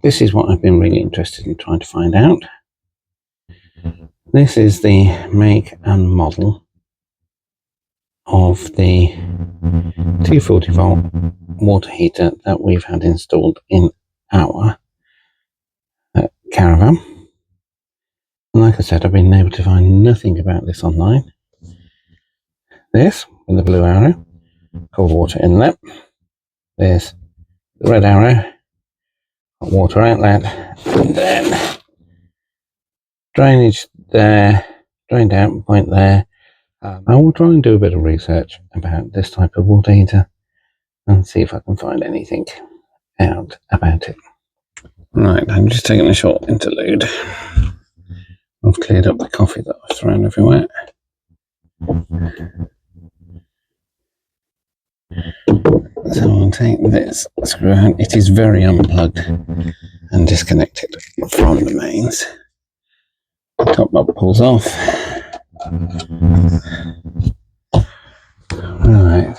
this is what I've been really interested in trying to find out. This is the make and model of the 240 volt water heater that we've had installed in our caravan. And like I said, I've been able to find nothing about this online. This, with the blue arrow, cold water inlet. There's the red arrow, hot water outlet, and then drainage there, drained out point there. I will try and do a bit of research about this type of water heater and see if I can find anything out about it. Right, I'm just taking a short interlude. I've cleared up the coffee that I've thrown everywhere. So I'll take this screw out. It is very unplugged and disconnected from the mains. The top knob pulls off. Right.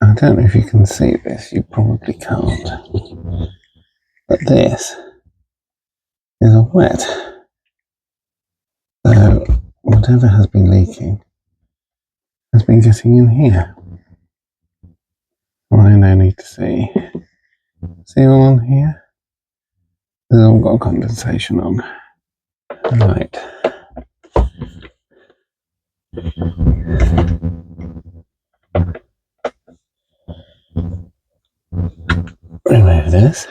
I don't know if you can see this, you probably can't. But this is a wet. So whatever has been leaking has been getting in here. Well, I now need to see all on here. There's all got condensation on. Right. Remove this.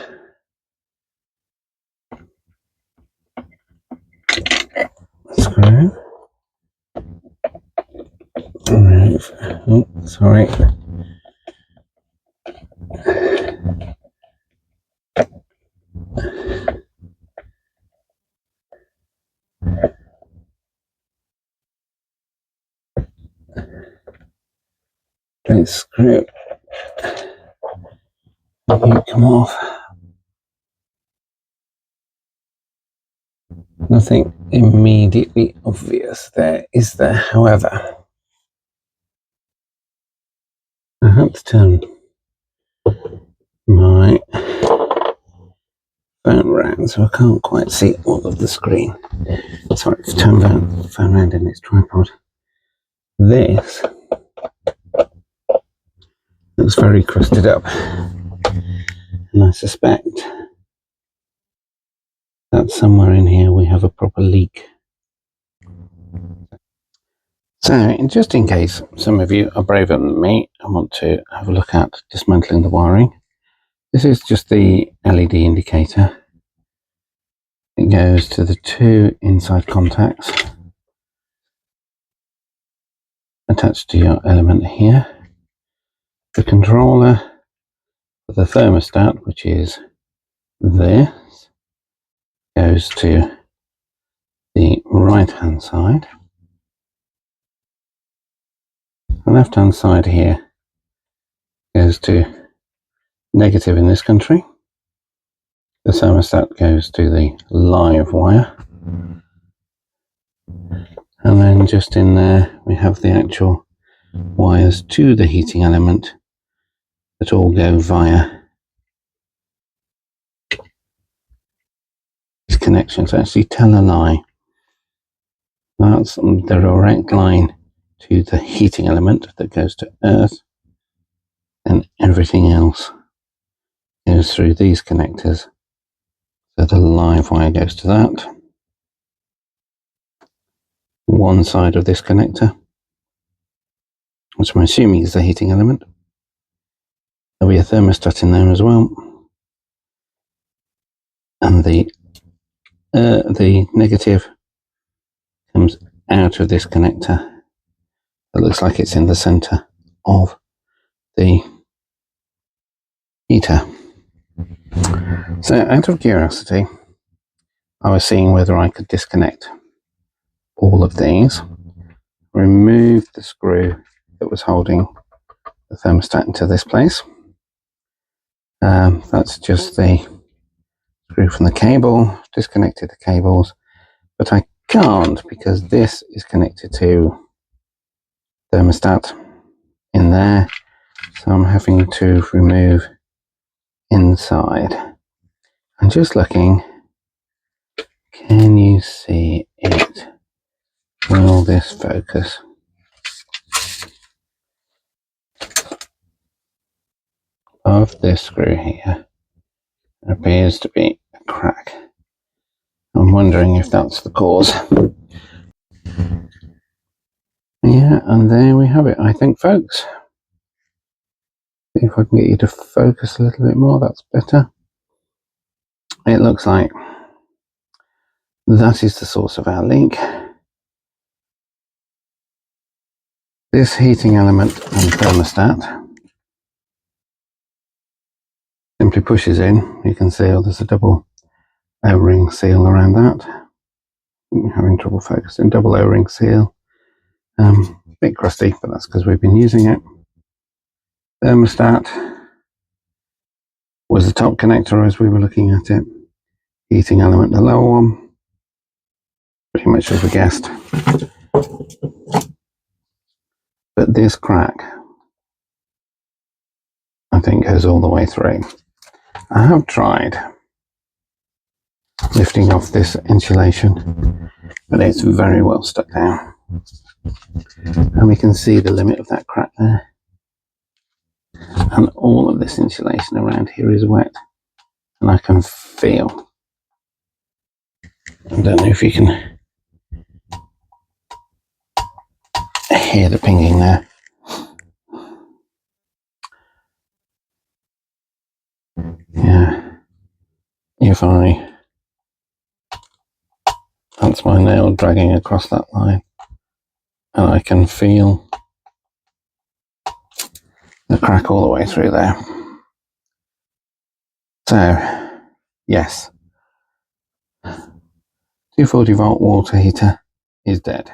Screw. Remove. Oh, sorry. Don't screw. You come off. Nothing immediately obvious there, is there? However, I had to turn my phone around so I can't quite see all of the screen. Sorry, it's turned the phone around in its tripod. This looks very crusted up, and I suspect that somewhere in here we have a proper leak. So, just in case some of you are braver than me and want to have a look at dismantling the wiring, this is just the LED indicator. It goes to the two inside contacts attached to your element here. The controller for the thermostat, which is this, goes to the right hand side. The left hand side here goes to negative in this country. The thermostat goes to the live wire. And then just in there we have the actual wires to the heating element that all go via these connections. Actually tell a lie. That's the direct line to the heating element that goes to earth, and everything else goes through these connectors. So the live wire goes to that. One side of this connector, which I'm assuming is the heating element. There'll be a thermostat in there as well. And the negative comes out of this connector. It looks like it's in the center of the heater. So out of curiosity, I was seeing whether I could disconnect all of these, remove the screw that was holding the thermostat into this place. That's just the screw from the cable, disconnected the cables, but I can't because this is connected to thermostat in there, so I'm having to remove inside. I'm just looking. Can you see it? Will this focus? Of this screw here, there appears to be a crack. I'm wondering if that's the cause. Yeah, and there we have it, I think, folks. See if I can get you to focus a little bit more. That's better. It looks like that is the source of our leak. This heating element and thermostat simply pushes in. You can see there's a double O-ring seal around that. I'm having trouble focusing. Double O-ring seal. A bit crusty, but that's because we've been using it. Thermostat was the top connector as we were looking at it. Heating element, the lower one. Pretty much as we guessed. But this crack, I think, goes all the way through. I have tried lifting off this insulation, but it's very well stuck down. And we can see the limit of that crack there. And all of this insulation around here is wet. And I can feel, I don't know if you can hear the pinging there. Yeah, that's my nail dragging across that line, and I can feel the crack all the way through there. So, yes, 240 volt water heater is dead.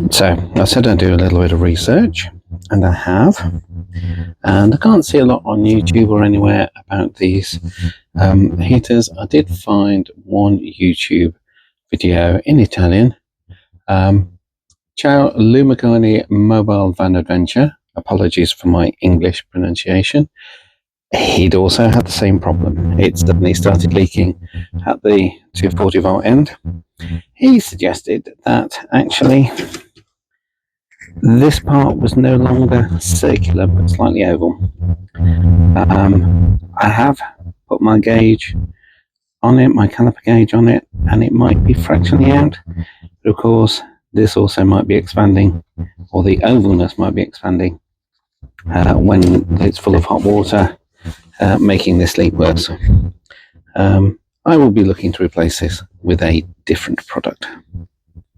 So, I said I'd do a little bit of research, and I have, and I can't see a lot on YouTube or anywhere about these heaters. I did find one YouTube video in Italian. Ciao Lumicani Mobile Van Adventure. Apologies for my English pronunciation. He'd also had the same problem. It suddenly started leaking at the 240 volt end. He suggested that actually this part was no longer circular but slightly oval. I have put my gauge on it, my caliper gauge on it, and it might be fractionally out, but of course this also might be expanding, or the ovalness might be expanding when it's full of hot water, making this leak worse. I will be looking to replace this with a different product.